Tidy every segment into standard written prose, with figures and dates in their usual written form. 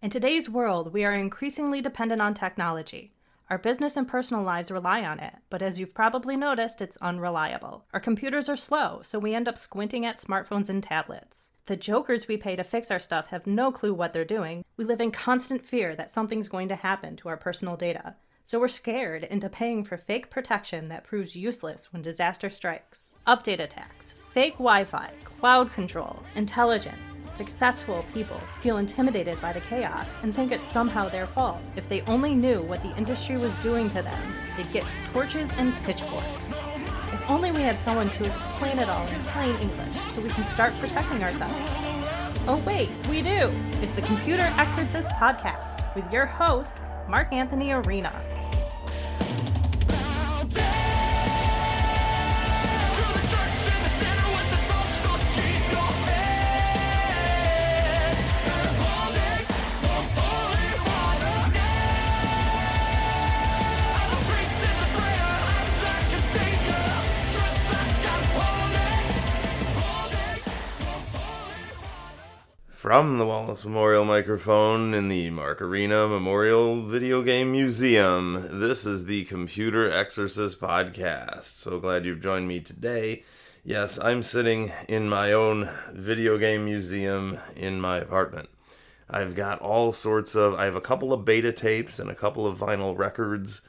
In today's world, we are increasingly dependent on technology. Our business and personal lives rely on it, but as you've probably noticed, it's unreliable. Our computers are slow, so we end up squinting at smartphones and tablets. The jokers we pay to fix our stuff have no clue what they're doing. We live in constant fear that something's going to happen to our personal data. So we're scared into paying for fake protection that proves useless when disaster strikes. Update attacks, fake Wi-Fi, cloud control, intelligent, successful people feel intimidated by the chaos and think it's somehow their fault. If they only knew what the industry was doing to them, they'd get torches and pitchforks. If only we had someone to explain it all in plain English so we can start protecting ourselves. Oh wait, we do! It's the Computer Exorcist Podcast with your host, Mark Anthony Arena. From the Wallace Memorial Microphone in the Mark Arena Memorial Video Game Museum, this is the Computer Exorcist Podcast. So glad you've joined me today. Yes, I'm sitting in my own video game museum in my apartment. I've got I have a couple of beta tapes and a couple of vinyl records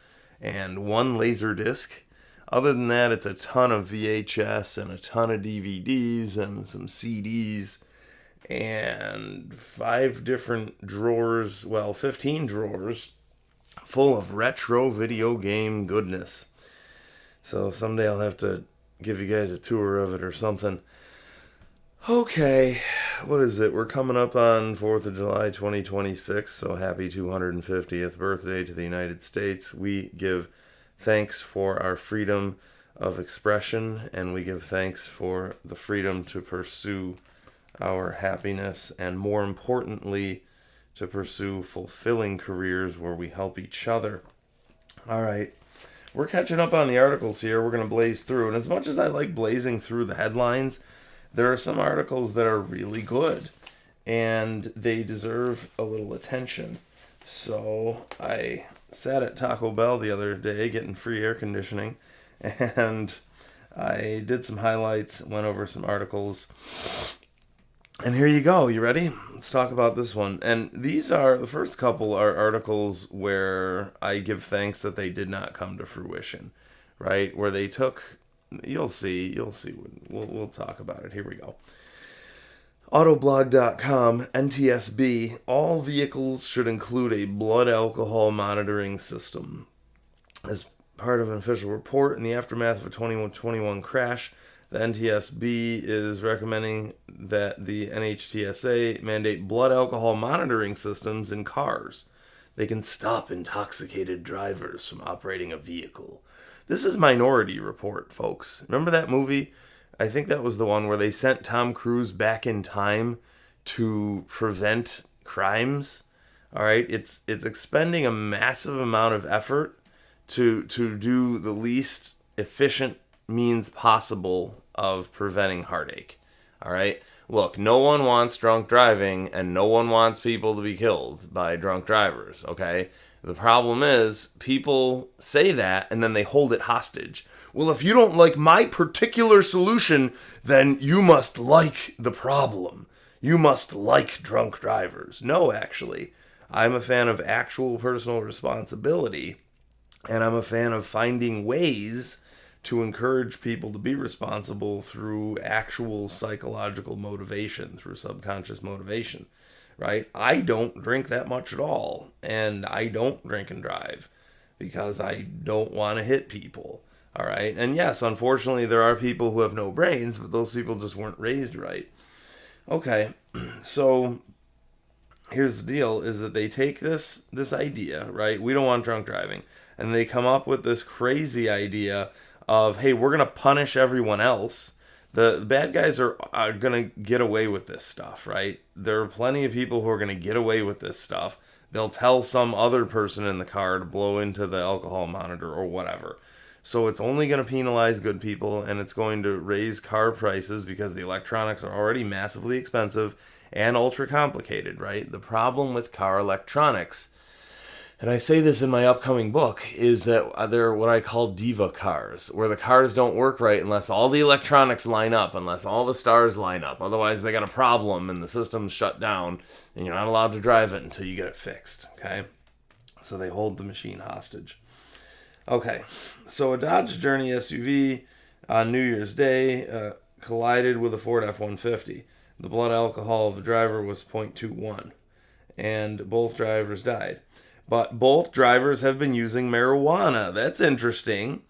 and one laser disc. Other than that, it's a ton of VHS and a ton of DVDs and some CDs. And 15 drawers full of retro video game goodness. So someday I'll have to give you guys a tour of it or something. Okay, what is it? We're coming up on 4th of July 2026, so happy 250th birthday to the United States. We give thanks for our freedom of expression, and we give thanks for the freedom to pursue our happiness, and more importantly, to pursue fulfilling careers where we help each other. All right, we're catching up on the articles here. We're going to blaze through, and as much as I like blazing through the headlines, there are some articles that are really good, and they deserve a little attention. So I sat at Taco Bell the other day getting free air conditioning, and I did some highlights, went over some articles. And here you go. You ready? Let's talk about this one. And the first couple are articles where I give thanks that they did not come to fruition, right? Where they took, you'll see. We'll talk about it. Here we go. Autoblog.com, NTSB, all vehicles should include a blood alcohol monitoring system. As part of an official report in the aftermath of a 2021 crash, the NTSB is recommending that the NHTSA mandate blood alcohol monitoring systems in cars. They can stop intoxicated drivers from operating a vehicle. This is Minority Report, folks. Remember that movie? I think that was the one where they sent Tom Cruise back in time to prevent crimes. All right, it's expending a massive amount of effort to do the least efficient means possible of preventing heartache. All right, look, no one wants drunk driving, and no one wants people to be killed by drunk drivers. Okay, the problem is people say that and then they hold it hostage. Well, if you don't like my particular solution, then you must like the problem. You must like drunk drivers. No, actually, I'm a fan of actual personal responsibility, and I'm a fan of finding ways to encourage people to be responsible through actual psychological motivation, through subconscious motivation, right? I don't drink that much at all, and I don't drink and drive because I don't want to hit people, all right? And yes, unfortunately, there are people who have no brains, but those people just weren't raised right. Okay, so here's the deal, is that they take this idea, right? We don't want drunk driving, and they come up with this crazy idea of, hey, we're going to punish everyone else. The bad guys are going to get away with this stuff, right? There are plenty of people who are going to get away with this stuff. They'll tell some other person in the car to blow into the alcohol monitor or whatever. So it's only going to penalize good people, and it's going to raise car prices because the electronics are already massively expensive and ultra complicated, right? The problem with car electronics, and I say this in my upcoming book, is that they're what I call diva cars, where the cars don't work right unless all the electronics line up, unless all the stars line up. Otherwise, they got a problem and the system's shut down, and you're not allowed to drive it until you get it fixed, okay? So they hold the machine hostage. Okay, so a Dodge Journey SUV on New Year's Day collided with a Ford F-150. The blood alcohol of the driver was 0.21, and both drivers died. But both drivers have been using marijuana. That's interesting.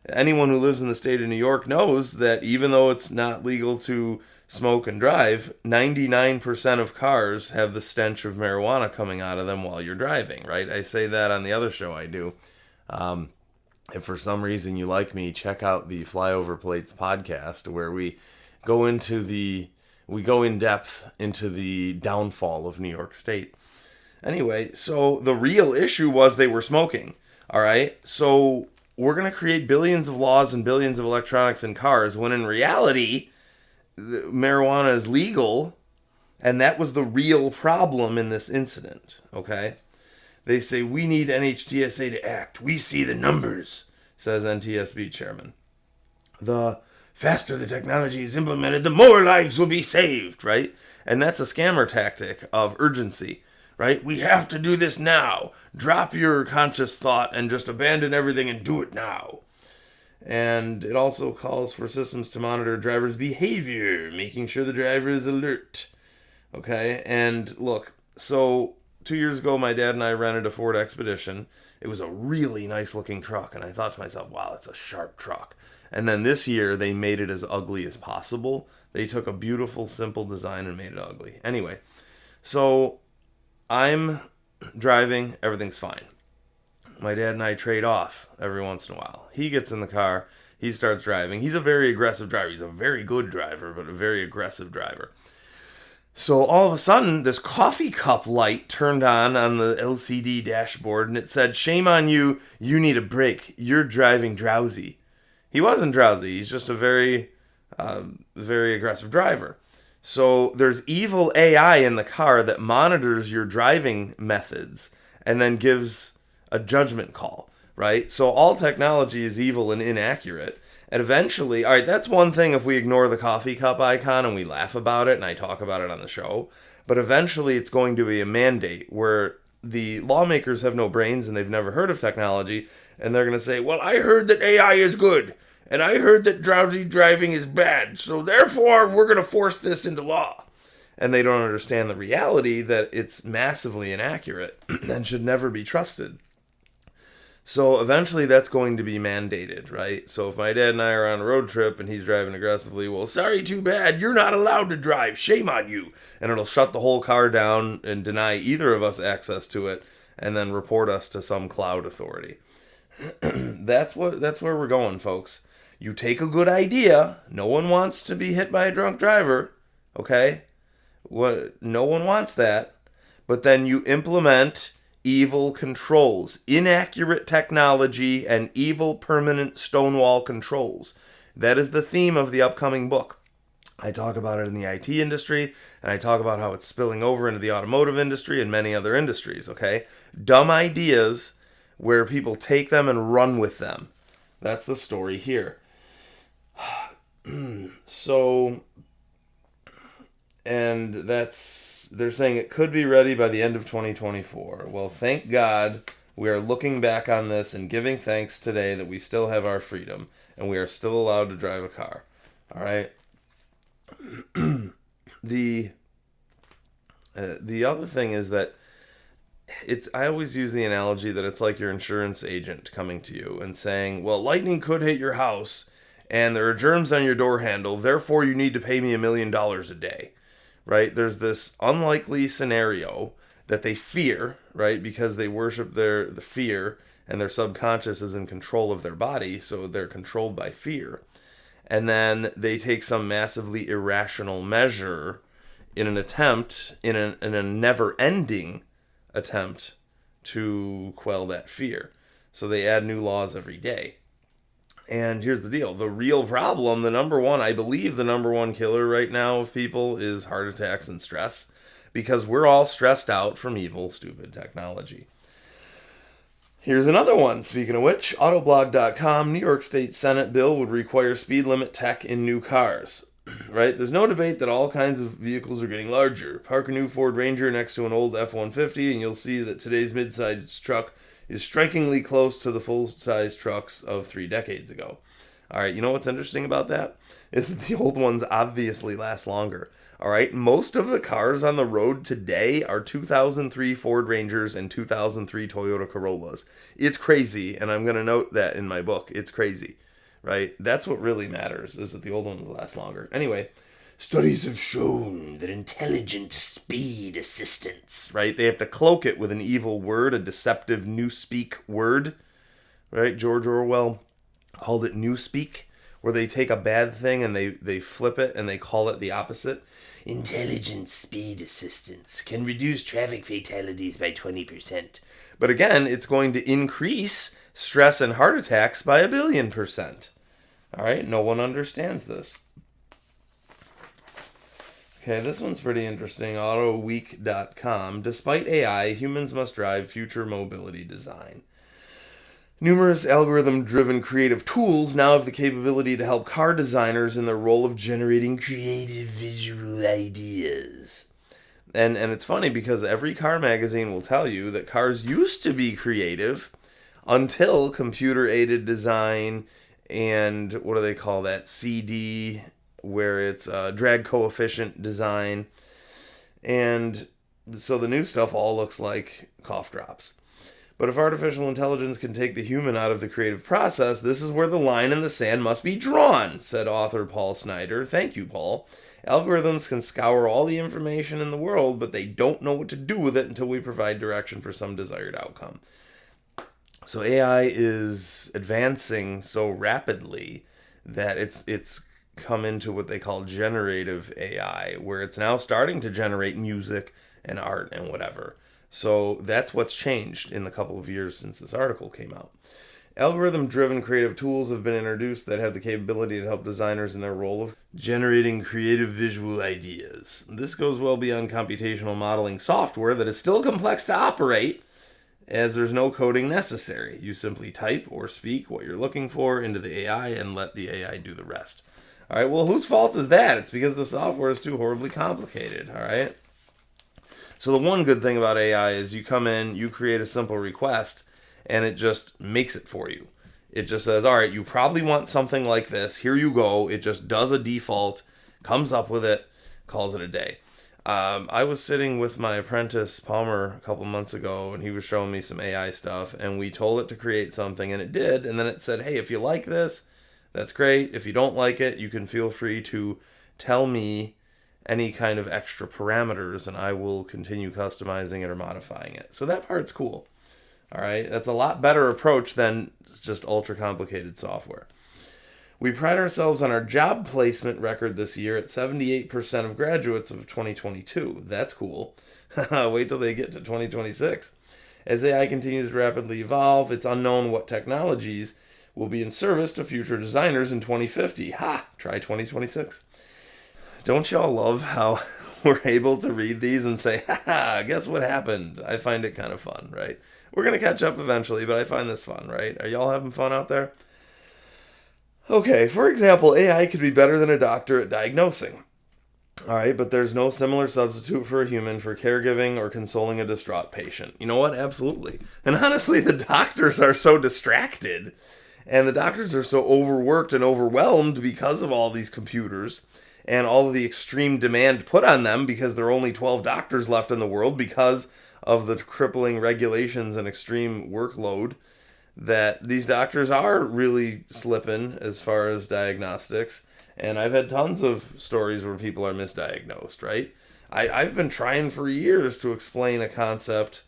Anyone who lives in the state of New York knows that even though it's not legal to smoke and drive, 99% of cars have the stench of marijuana coming out of them while you're driving, right? I say that on the other show I do. If for some reason you like me, check out the Flyover Plates podcast, where we go in depth into the downfall of New York State. Anyway, so the real issue was they were smoking. All right, so we're going to create billions of laws and billions of electronics in cars when in reality, marijuana is legal, and that was the real problem in this incident. Okay. They say, we need NHTSA to act. We see the numbers, says NTSB chairman. The faster the technology is implemented, the more lives will be saved, right? And that's a scammer tactic of urgency, right? We have to do this now. Drop your conscious thought and just abandon everything and do it now. And it also calls for systems to monitor drivers' behavior, making sure the driver is alert. Okay, and look, so 2 years ago, my dad and I rented a Ford Expedition. It was a really nice looking truck, and I thought to myself, wow, that's a sharp truck. And then this year, they made it as ugly as possible. They took a beautiful, simple design and made it ugly. Anyway, so I'm driving, everything's fine. My dad and I trade off every once in a while. He gets in the car, he starts driving. He's a very aggressive driver. He's a very good driver, but a very aggressive driver. So all of a sudden, this coffee cup light turned on the LCD dashboard, and it said, shame on you, you need a break. You're driving drowsy. He wasn't drowsy. He's just a very aggressive driver. So there's evil AI in the car that monitors your driving methods and then gives a judgment call, right? So all technology is evil and inaccurate. And eventually, all right, that's one thing if we ignore the coffee cup icon and we laugh about it and I talk about it on the show. But eventually it's going to be a mandate where the lawmakers have no brains and they've never heard of technology. And they're going to say, well, I heard that AI is good. And I heard that drowsy driving is bad. So therefore, we're going to force this into law. And they don't understand the reality that it's massively inaccurate and should never be trusted. So eventually that's going to be mandated, right? So if my dad and I are on a road trip and he's driving aggressively, well, sorry, too bad. You're not allowed to drive. Shame on you. And it'll shut the whole car down and deny either of us access to it and then report us to some cloud authority. That's where we're going, folks. You take a good idea. No one wants to be hit by a drunk driver, okay? No one wants that. But then you implement evil controls, inaccurate technology, and evil permanent stonewall controls. That is the theme of the upcoming book. I talk about it in the IT industry, and I talk about how it's spilling over into the automotive industry and many other industries, okay? Dumb ideas where people take them and run with them. That's the story here. So, and they're saying it could be ready by the end of 2024. Well, thank God we are looking back on this and giving thanks today that we still have our freedom and we are still allowed to drive a car. All right. The other thing is that I always use the analogy that it's like your insurance agent coming to you and saying, well, lightning could hit your house and there are germs on your door handle, therefore you need to pay me $1 million a day, right? There's this unlikely scenario that they fear, right? Because they worship the fear and their subconscious is in control of their body, so they're controlled by fear. And then they take some massively irrational measure in a never-ending attempt to quell that fear. So they add new laws every day. And here's the deal. The real problem, I believe the number one killer right now of people is heart attacks and stress. Because we're all stressed out from evil, stupid technology. Here's another one. Speaking of which, Autoblog.com, New York State Senate bill would require speed limit tech in new cars. Right? There's no debate that all kinds of vehicles are getting larger. Park a new Ford Ranger next to an old F-150 and you'll see that today's mid-size truck is strikingly close to the full-size trucks of 3 decades ago. All right, you know what's interesting about that? Is that the old ones obviously last longer. All right, most of the cars on the road today are 2003 Ford Rangers and 2003 Toyota Corollas. It's crazy, and I'm going to note that in my book. It's crazy, right? That's what really matters, is that the old ones last longer. Anyway, studies have shown that intelligent speed assistance, right? They have to cloak it with an evil word, a deceptive newspeak word, right? George Orwell called it newspeak, where they take a bad thing and they flip it and they call it the opposite. Intelligent speed assistance can reduce traffic fatalities by 20%. But again, it's going to increase stress and heart attacks by 1 billion%. All right, no one understands this. Okay, this one's pretty interesting. Autoweek.com. Despite AI, humans must drive future mobility design. Numerous algorithm-driven creative tools now have the capability to help car designers in their role of generating creative visual ideas. And it's funny because every car magazine will tell you that cars used to be creative until computer-aided design and, what do they call that, CD, where it's drag coefficient design. And so the new stuff all looks like cough drops. But if artificial intelligence can take the human out of the creative process, this is where the line in the sand must be drawn, said author Paul Snyder. Thank you, Paul. Algorithms can scour all the information in the world, but they don't know what to do with it until we provide direction for some desired outcome. So AI is advancing so rapidly that it's come into what they call generative AI, where it's now starting to generate music and art and whatever. So that's what's changed in the couple of years since this article came out. Algorithm-driven creative tools have been introduced that have the capability to help designers in their role of generating creative visual ideas. This goes well beyond computational modeling software that is still complex to operate, as there's no coding necessary. You simply type or speak what you're looking for into the AI and let the AI do the rest. All right, well, whose fault is that? It's because the software is too horribly complicated, all right? So the one good thing about AI is you come in, you create a simple request, and it just makes it for you. It just says, all right, you probably want something like this. Here you go. It just does a default, comes up with it, calls it a day. I was sitting with my apprentice, Palmer, a couple months ago, and he was showing me some AI stuff, and we told it to create something, and it did. And then it said, hey, if you like this, that's great. If you don't like it, you can feel free to tell me any kind of extra parameters, and I will continue customizing it or modifying it. So that part's cool. All right, that's a lot better approach than just ultra complicated software. We pride ourselves on our job placement record this year at 78% of graduates of 2022. That's cool. Wait till they get to 2026. As AI continues to rapidly evolve, it's unknown what technologies will be in service to future designers in 2050. Ha! Try 2026. Don't y'all love how we're able to read these and say, ha, guess what happened? I find it kind of fun, right? We're going to catch up eventually, but I find this fun, right? Are y'all having fun out there? Okay, for example, AI could be better than a doctor at diagnosing. All right, but there's no similar substitute for a human for caregiving or consoling a distraught patient. You know what? Absolutely. And honestly, the doctors are so distracted, and the doctors are so overworked and overwhelmed because of all these computers and all of the extreme demand put on them, because there are only 12 doctors left in the world because of the crippling regulations and extreme workload, that these doctors are really slipping as far as diagnostics. And I've had tons of stories where people are misdiagnosed, right? I've been trying for years to explain a concept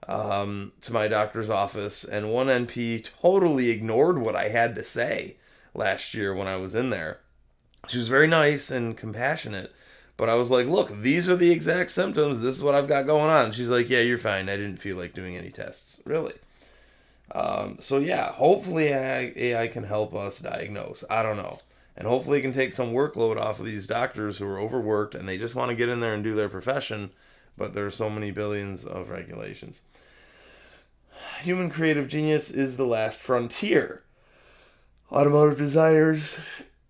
to my doctor's office, and one NP totally ignored what I had to say last year when I was in there. She was very nice and compassionate, but I was like, look, these are the exact symptoms. This is what I've got going on. She's like, yeah, you're fine. I didn't feel like doing any tests. Really? So yeah, hopefully AI can help us diagnose. I don't know. And hopefully it can take some workload off of these doctors who are overworked and they just want to get in there and do their profession, but there are so many billions of regulations. Human creative genius is the last frontier. Automotive designers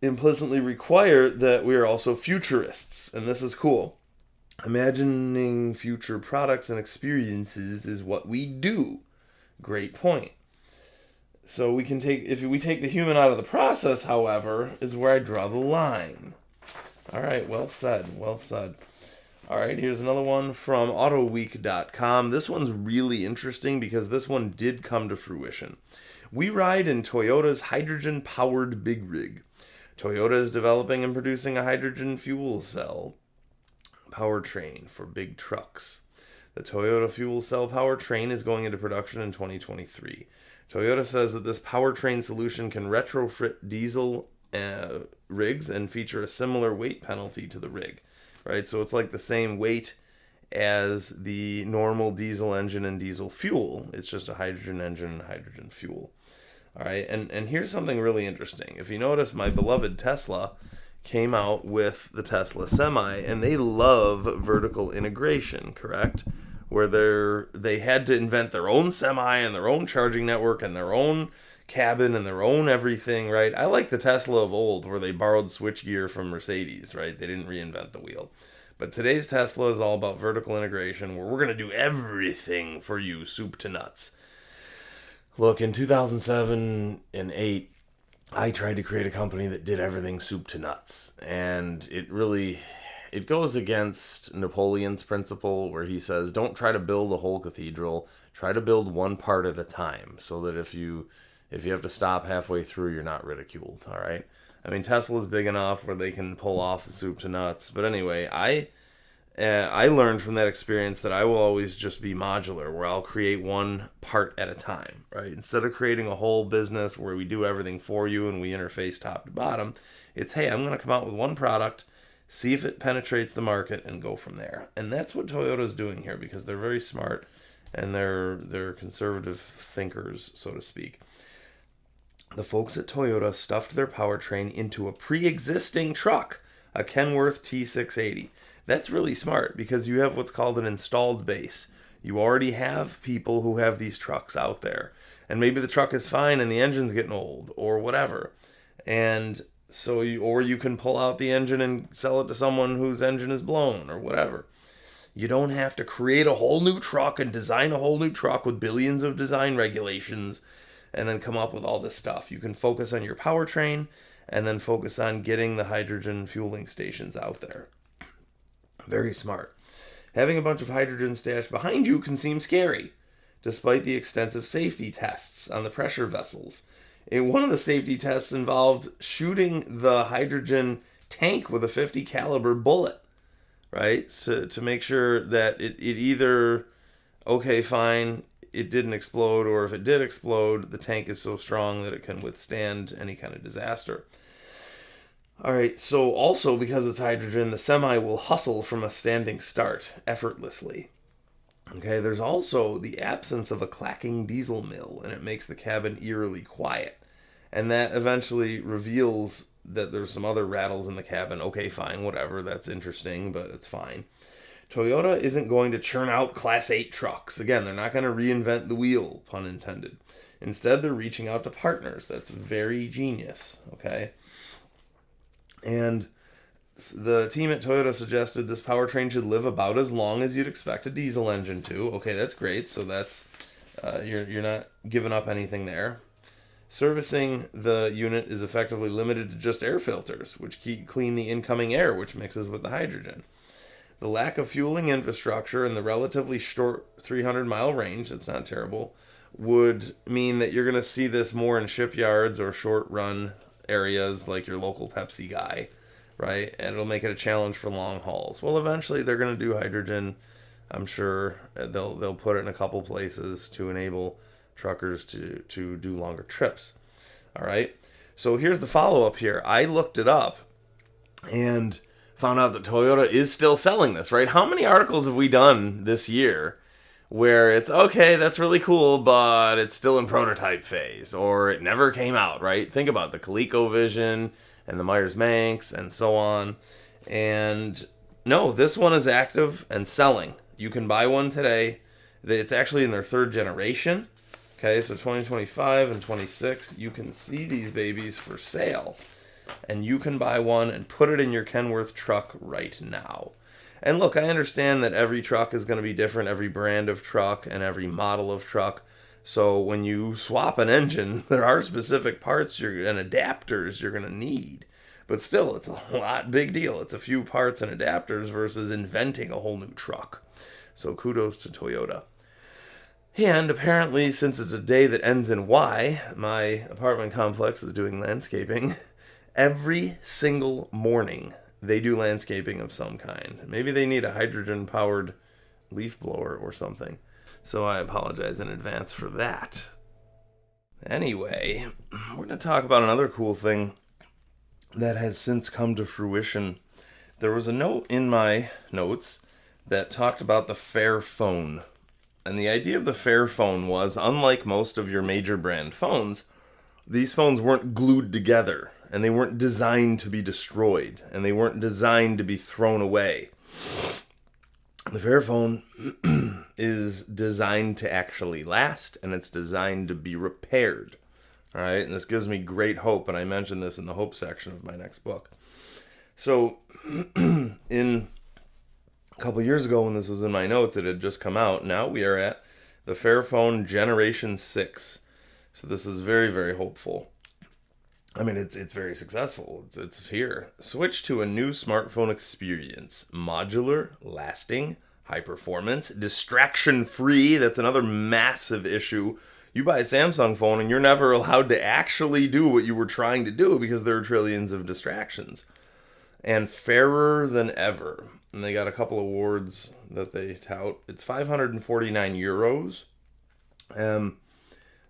implicitly require that we are also futurists, and this is cool. Imagining future products and experiences is what we do. Great point. So we can take, if we take the human out of the process, however, is where I draw the line. All right, well said, well said. All right, here's another one from autoweek.com. This one's really interesting because this one did come to fruition. We ride in Toyota's hydrogen-powered big rig. Toyota is developing and producing a hydrogen fuel cell powertrain for big trucks. The Toyota fuel cell powertrain is going into production in 2023. Toyota says that this powertrain solution can retrofit diesel rigs and feature a similar weight penalty to the rig. Right, so it's like the same weight as the normal diesel engine and diesel fuel. It's just a hydrogen engine and hydrogen fuel. All right, and here's something really interesting. If you notice, my beloved Tesla came out with the Tesla Semi, and they love vertical integration, correct? Where they had to invent their own Semi and their own charging network and their own cabin and their own everything, right? I like the Tesla of old where they borrowed switchgear from Mercedes, right? They didn't reinvent the wheel. But today's Tesla is all about vertical integration where we're going to do everything for you, soup to nuts. Look, in 2007 and 8, I tried to create a company that did everything soup to nuts. And it goes against Napoleon's principle where he says, don't try to build a whole cathedral, try to build one part at a time so that if you have to stop halfway through, you're not ridiculed, all right? I mean, Tesla's big enough where they can pull off the soup to nuts. But anyway, I learned from that experience that I will always just be modular, where I'll create one part at a time, right? Instead of creating a whole business where we do everything for you and we interface top to bottom, it's, hey, I'm going to come out with one product, see if it penetrates the market, and go from there. And that's what Toyota's doing here because they're very smart and they're conservative thinkers, so to speak. The folks at Toyota stuffed their powertrain into a pre-existing truck, a Kenworth T680. That's really smart because you have what's called an installed base. You already have people who have these trucks out there. And maybe the truck is fine and the engine's getting old or whatever. And so you can pull out the engine and sell it to someone whose engine is blown or whatever. You don't have to create a whole new truck and design a whole new truck with billions of design regulations and then come up with all this stuff. You can focus on your powertrain and then focus on getting the hydrogen fueling stations out there. Very smart. Having a bunch of hydrogen stashed behind you can seem scary, despite the extensive safety tests on the pressure vessels. One of the safety tests involved shooting the hydrogen tank with a .50 caliber bullet, right? So to make sure that it either, okay, fine, it didn't explode, or if it did explode, the tank is so strong that it can withstand any kind of disaster. All right, so also because it's hydrogen, the Semi will hustle from a standing start effortlessly. Okay, there's also the absence of a clacking diesel mill, and it makes the cabin eerily quiet. And that eventually reveals that there's some other rattles in the cabin. Okay, fine, whatever, that's interesting, but it's fine. Toyota isn't going to churn out Class 8 trucks. Again, they're not going to reinvent the wheel, pun intended. Instead, they're reaching out to partners. That's very genius, okay? And the team at Toyota suggested this powertrain should live about as long as you'd expect a diesel engine to. Okay, that's great. So that's you're not giving up anything there. Servicing the unit is effectively limited to just air filters, which clean the incoming air, which mixes with the hydrogen. The lack of fueling infrastructure and the relatively short 300-mile range, that's not terrible, would mean that you're going to see this more in shipyards or short-run areas like your local Pepsi guy, right? And it'll make it a challenge for long hauls. Well, eventually they're going to do hydrogen. I'm sure they'll put it in a couple places to enable truckers to do longer trips. All right. So here's the follow-up here. I looked it up and found out that Toyota is still selling this, right? How many articles have we done this year where it's, okay, that's really cool, but it's still in prototype phase, or it never came out, right? Think about the ColecoVision and the Myers-Manx and so on. And no, this one is active and selling. You can buy one today. It's actually in their third generation. Okay, so 2025 and 26, you can see these babies for sale. And you can buy one and put it in your Kenworth truck right now. And look, I understand that every truck is going to be different, every brand of truck and every model of truck. So when you swap an engine, there are specific parts and adapters you're going to need. But still, it's a big deal. It's a few parts and adapters versus inventing a whole new truck. So kudos to Toyota. And apparently, since it's a day that ends in Y, my apartment complex is doing landscaping. Every single morning, they do landscaping of some kind. Maybe they need a hydrogen-powered leaf blower or something. So I apologize in advance for that. Anyway, we're going to talk about another cool thing that has since come to fruition. There was a note in my notes that talked about the Fairphone. And the idea of the Fairphone was, unlike most of your major brand phones, these phones weren't glued together, and they weren't designed to be destroyed, and they weren't designed to be thrown away. The Fairphone is designed to actually last, and it's designed to be repaired. All right, and this gives me great hope, and I mentioned this in the hope section of my next book. So, in a couple years ago when this was in my notes, it had just come out. Now we are at the Fairphone Generation 6. So this is very, very hopeful. I mean, it's very successful. It's here. Switch to a new smartphone experience. Modular, lasting, high performance, distraction-free. That's another massive issue. You buy a Samsung phone and you're never allowed to actually do what you were trying to do because there are trillions of distractions. And fairer than ever. And they got a couple awards that they tout. It's 549 euros.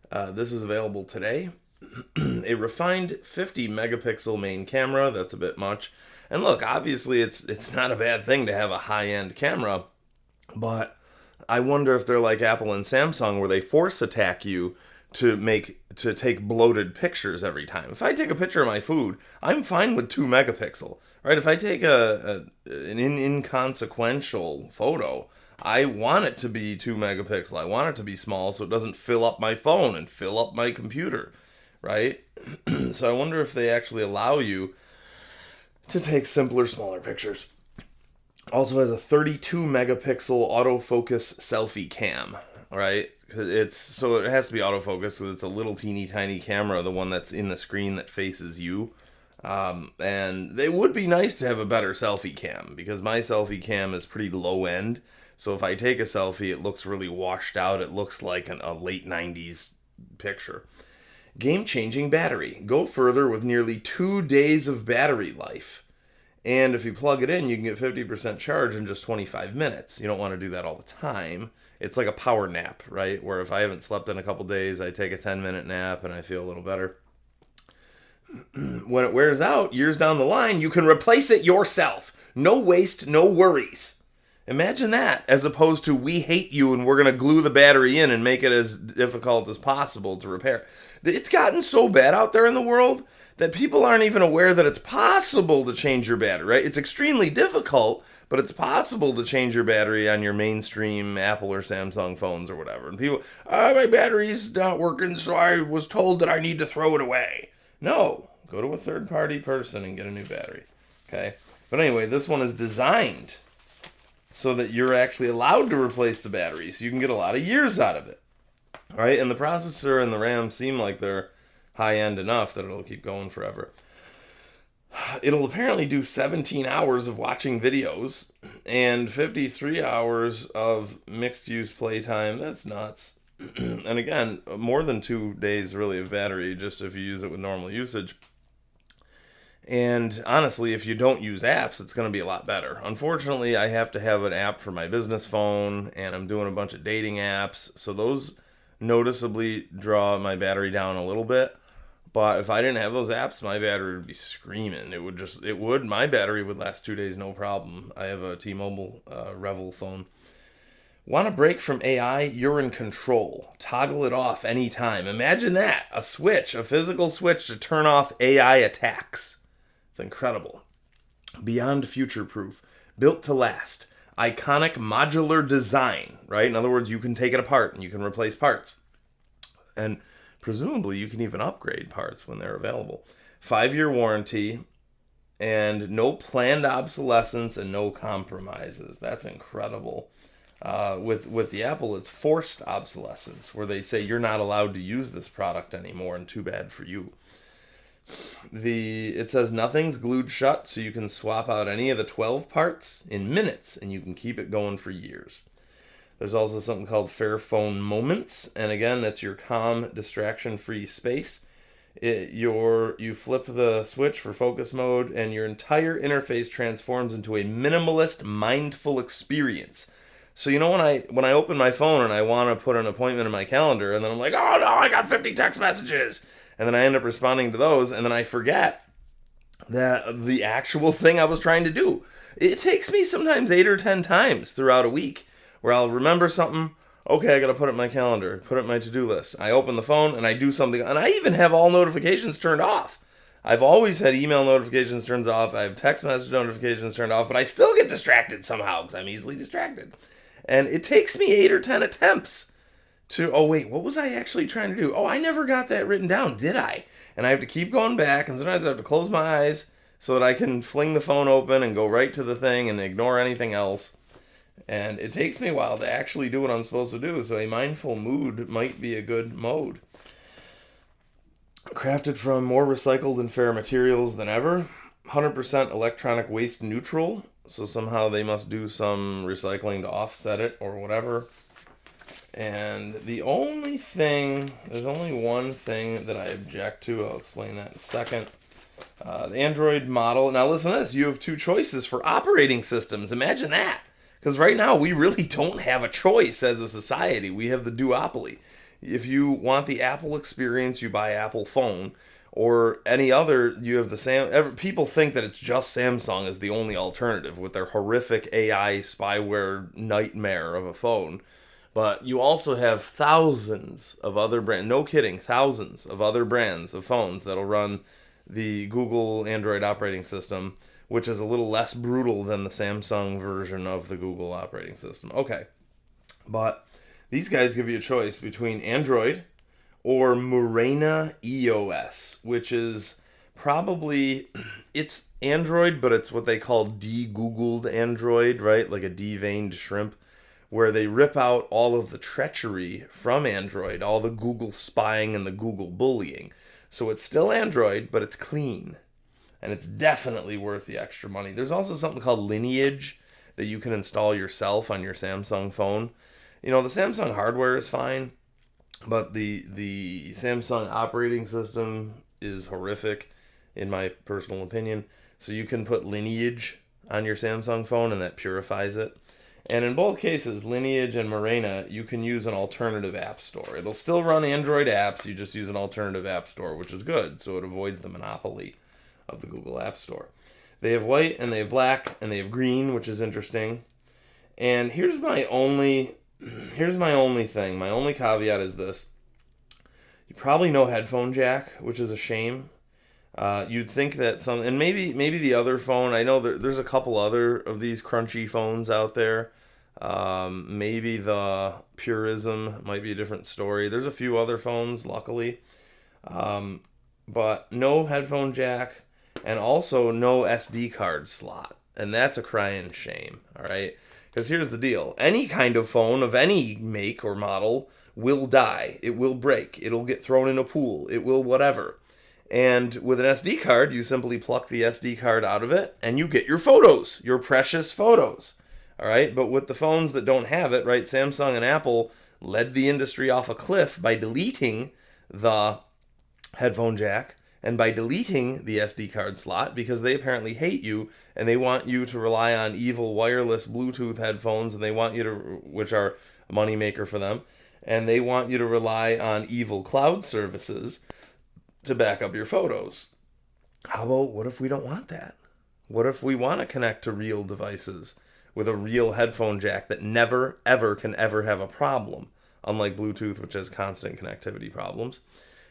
This is available today. A refined 50 megapixel main camera. That's a bit much. And look, obviously it's not a bad thing to have a high-end camera, but I wonder if they're like Apple and Samsung where they force attack you to take bloated pictures every time. If I take a picture of my food, I'm fine with 2 megapixel. Right? If I take an inconsequential photo, I want it to be 2 megapixel. I want it to be small so it doesn't fill up my phone and fill up my computer. Right? So I wonder if they actually allow you to take simpler, smaller pictures. Also has a 32 megapixel autofocus selfie cam. Right? So it has to be autofocus, so it's a little teeny tiny camera, the one that's in the screen that faces you. And it would be nice to have a better selfie cam, because my selfie cam is pretty low end. So if I take a selfie, it looks really washed out. It looks like a late 90s picture. Game-changing battery. Go further with nearly 2 days of battery life. And if you plug it in, you can get 50% charge in just 25 minutes. You don't want to do that all the time. It's like a power nap, right? Where if I haven't slept in a couple days, I take a 10-minute nap and I feel a little better. When it wears out, years down the line, you can replace it yourself. No waste, no worries. Imagine that, as opposed to we hate you and we're going to glue the battery in and make it as difficult as possible to repair. It's gotten so bad out there in the world that people aren't even aware that it's possible to change your battery, right? It's extremely difficult, but it's possible to change your battery on your mainstream Apple or Samsung phones or whatever. And people, my battery's not working, so I was told that I need to throw it away. No, go to a third-party person and get a new battery, okay? But anyway, this one is designed so that you're actually allowed to replace the battery, so you can get a lot of years out of it, right? And the processor and the RAM seem like they're high-end enough that it'll keep going forever. It'll apparently do 17 hours of watching videos and 53 hours of mixed-use playtime. That's nuts. And again, more than 2 days really of battery, just if you use it with normal usage. And honestly, if you don't use apps, it's going to be a lot better. Unfortunately, I have to have an app for my business phone, and I'm doing a bunch of dating apps, so those noticeably draw my battery down a little bit. But if I didn't have those apps, my battery would be screaming. My battery would last 2 days, no problem. I have a T-Mobile Revel phone. Want a break from AI? You're in control. Toggle it off anytime. Imagine that. A switch, a physical switch to turn off AI attacks. It's incredible. Beyond future-proof. Built to last. Iconic modular design, right? In other words, you can take it apart and you can replace parts. And presumably you can even upgrade parts when they're available. 5-year warranty and no planned obsolescence and no compromises. That's incredible. With the Apple, it's forced obsolescence, where they say you're not allowed to use this product anymore, and too bad for you. It says nothing's glued shut, so you can swap out any of the 12 parts in minutes, and you can keep it going for years. There's also something called Fairphone Moments, and again, that's your calm, distraction-free space. You flip the switch for focus mode, and your entire interface transforms into a minimalist, mindful experience. So when I open my phone and I want to put an appointment in my calendar, and then I'm like, oh no, I got 50 text messages, and then I end up responding to those, and then I forget that the actual thing I was trying to do. It takes me sometimes 8 or 10 times throughout a week where I'll remember something. Okay, I got to put it in my calendar, put it in my to-do list. I open the phone and I do something, and I even have all notifications turned off. I've always had email notifications turned off. I have text message notifications turned off, but I still get distracted somehow because I'm easily distracted. And it takes me 8 or 10 attempts to, oh wait, what was I actually trying to do? Oh, I never got that written down, did I? And I have to keep going back, and sometimes I have to close my eyes so that I can fling the phone open and go right to the thing and ignore anything else. And it takes me a while to actually do what I'm supposed to do, so a mindful mood might be a good mode. Crafted from more recycled and fair materials than ever. 100% electronic waste neutral. So somehow they must do some recycling to offset it or whatever. And there's only one thing that I object to. I'll explain that in a second. The Android model. Now listen to this. You have 2 choices for operating systems. Imagine that. Because right now we really don't have a choice as a society. We have the duopoly. If you want the Apple experience, you buy Apple phone. Or any other, you have the people think that it's just Samsung as the only alternative with their horrific AI spyware nightmare of a phone. But you also have thousands of other brands, no kidding, thousands of other brands of phones that'll run the Google Android operating system, which is a little less brutal than the Samsung version of the Google operating system. Okay, but these guys give you a choice between Android or Murena EOS, which is probably, it's Android, but it's what they call de-Googled Android, right? Like a de-veined shrimp, where they rip out all of the treachery from Android, all the Google spying and the Google bullying. So it's still Android, but it's clean. And it's definitely worth the extra money. There's also something called Lineage that you can install yourself on your Samsung phone. The Samsung hardware is fine, but the Samsung operating system is horrific, in my personal opinion. So you can put Lineage on your Samsung phone, and that purifies it. And in both cases, Lineage and Murena, you can use an alternative app store. It'll still run Android apps, you just use an alternative app store, which is good, so it avoids the monopoly of the Google App Store. They have white, and they have black, and they have green, which is interesting. And here's my only thing. My only caveat is this. You probably know headphone jack, which is a shame. You'd think that and maybe the other phone, I know there's a couple other of these crunchy phones out there. Maybe the Purism might be a different story. There's a few other phones, luckily. But no headphone jack, and also no SD card slot. And that's a crying shame, all right? Because here's the deal. Any kind of phone of any make or model will die. It will break. It'll get thrown in a pool. It will whatever. And with an SD card, you simply pluck the SD card out of it, and you get your photos, your precious photos. All right? But with the phones that don't have it, right, Samsung and Apple led the industry off a cliff by deleting the headphone jack and by deleting the SD card slot, because they apparently hate you and they want you to rely on evil wireless Bluetooth headphones, and they want you to, which are a moneymaker for them, and they want you to rely on evil cloud services to back up your photos. How about, what if we don't want that? What if we want to connect to real devices? with a real headphone jack that never, ever can ever have a problem, unlike Bluetooth, which has constant connectivity problems.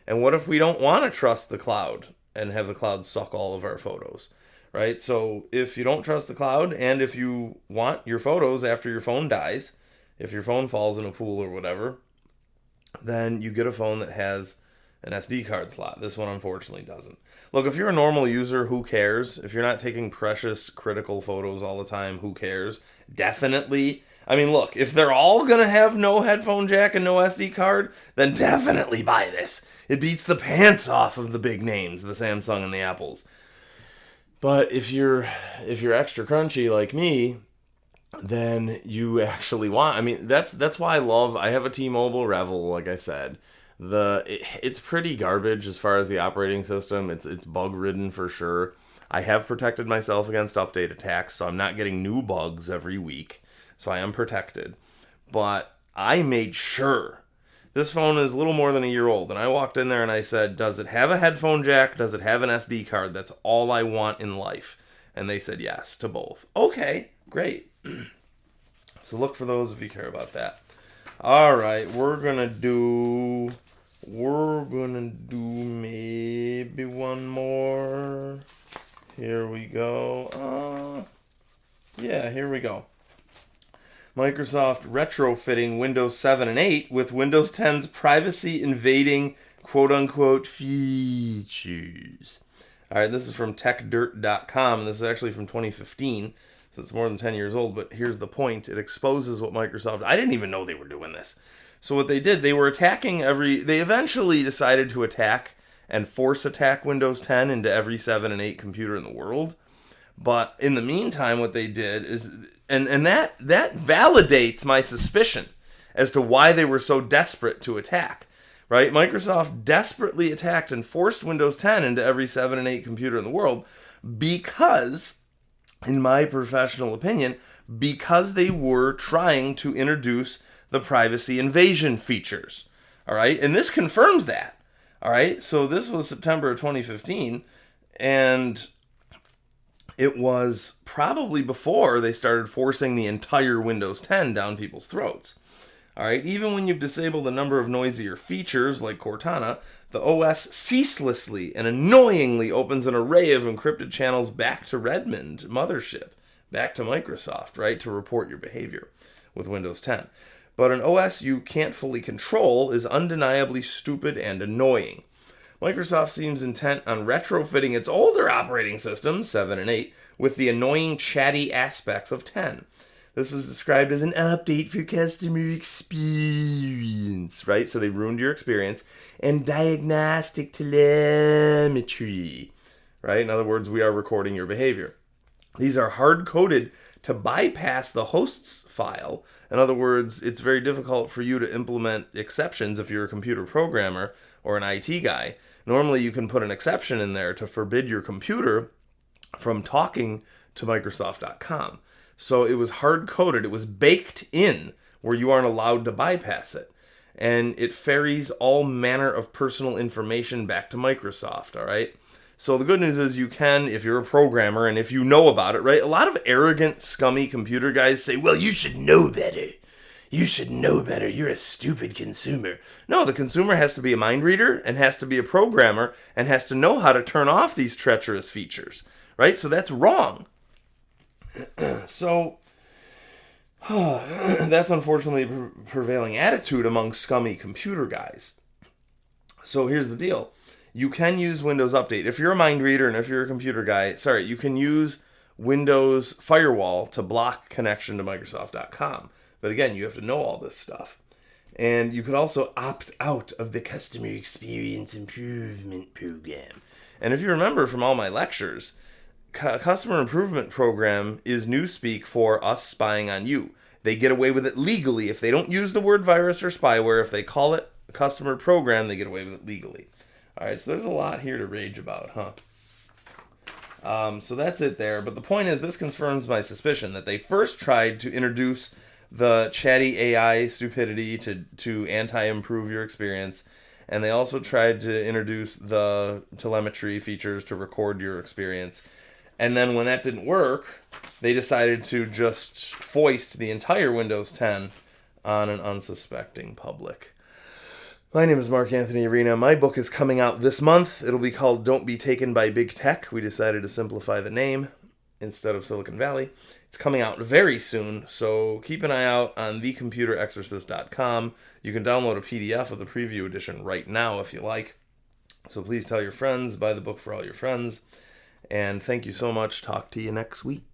And what if we don't want to trust the cloud and have the cloud suck all of our photos, right? So if you don't trust the cloud, and if you want your photos after your phone dies, if your phone falls in a pool or whatever, then you get a phone that has an SD card slot. This one unfortunately doesn't. Look, if you're a normal user, who cares? If you're not taking precious, critical photos all the time, who cares? Definitely. I mean, look, if they're all going to have no headphone jack and no SD card, then definitely buy this. It beats the pants off of the big names, the Samsung and the Apples. But if you're extra crunchy like me, then you actually want, I mean, that's why I have a T-Mobile Revel, like I said. It's pretty garbage as far as the operating system. It's bug ridden for sure. I have protected myself against update attacks, so I'm not getting new bugs every week. So I am protected. But I made sure. This phone is a little more than a year old, and I walked in there and I said, does it have a headphone jack? Does it have an SD card? That's all I want in life. And they said yes to both. Okay, great. So look for those if you care about that. All right, we're gonna do maybe one more. Here we go. Yeah, here we go. Microsoft retrofitting Windows 7 and 8 with Windows 10's privacy-invading quote-unquote features. All right, this is from techdirt.com, and this is actually from 2015, so it's more than 10 years old, but here's the point. It exposes what Microsoft... I didn't even know they were doing this. So what they did, they were attacking they eventually decided to attack and force attack Windows 10 into every 7 and 8 computer in the world. But in the meantime, what they did is... And that validates my suspicion as to why they were so desperate to attack, right? Microsoft desperately attacked and forced Windows 10 into every 7 and 8 computer in the world because, in my professional opinion, because they were trying to introduce the privacy invasion features, all right? And this confirms that, all right? So this was September of 2015, and... it was probably before they started forcing the entire Windows 10 down people's throats. All right, even when you've disabled a number of noisier features like Cortana, the OS ceaselessly and annoyingly opens an array of encrypted channels back to Redmond mothership, back to Microsoft, right, to report your behavior with Windows 10. But an OS you can't fully control is undeniably stupid and annoying. Microsoft seems intent on retrofitting its older operating systems, 7 and 8, with the annoying chatty aspects of 10. This is described as an update for customer experience, right? So they ruined your experience. And diagnostic telemetry, right? In other words, we are recording your behavior. These are hard-coded to bypass the hosts file. In other words, it's very difficult for you to implement exceptions if you're a computer programmer or an IT guy. Normally, you can put an exception in there to forbid your computer from talking to Microsoft.com. So it was hard-coded. It was baked in where you aren't allowed to bypass it. And it ferries all manner of personal information back to Microsoft, all right? So the good news is you can, if you're a programmer and if you know about it, right? A lot of arrogant, scummy computer guys say, well, you should know better. You should know better. You're a stupid consumer. No, the consumer has to be a mind reader and has to be a programmer and has to know how to turn off these treacherous features, right? So that's wrong. So that's unfortunately a prevailing attitude among scummy computer guys. So here's the deal. You can use Windows Update. If you're a mind reader and if you're a computer guy, you can use Windows Firewall to block connection to Microsoft.com. But again, you have to know all this stuff. And you could also opt out of the Customer Experience Improvement Program. And if you remember from all my lectures, Customer Improvement Program is newspeak for us spying on you. They get away with it legally. If they don't use the word virus or spyware, if they call it a customer program, they get away with it legally. All right, so there's a lot here to rage about, huh? So that's it there. But the point is, this confirms my suspicion that they first tried to introduce the chatty AI stupidity to anti-improve your experience, and they also tried to introduce the telemetry features to record your experience. And then when that didn't work, they decided to just foist the entire Windows 10 on an unsuspecting public. My name is Mark Anthony Arena. My book is coming out this month. It'll be called Don't Be Taken by Big Tech. We decided to simplify the name instead of Silicon Valley. It's coming out very soon, so keep an eye out on thecomputerexorcist.com. You can download a PDF of the preview edition right now if you like. So please tell your friends, buy the book for all your friends. And thank you so much. Talk to you next week.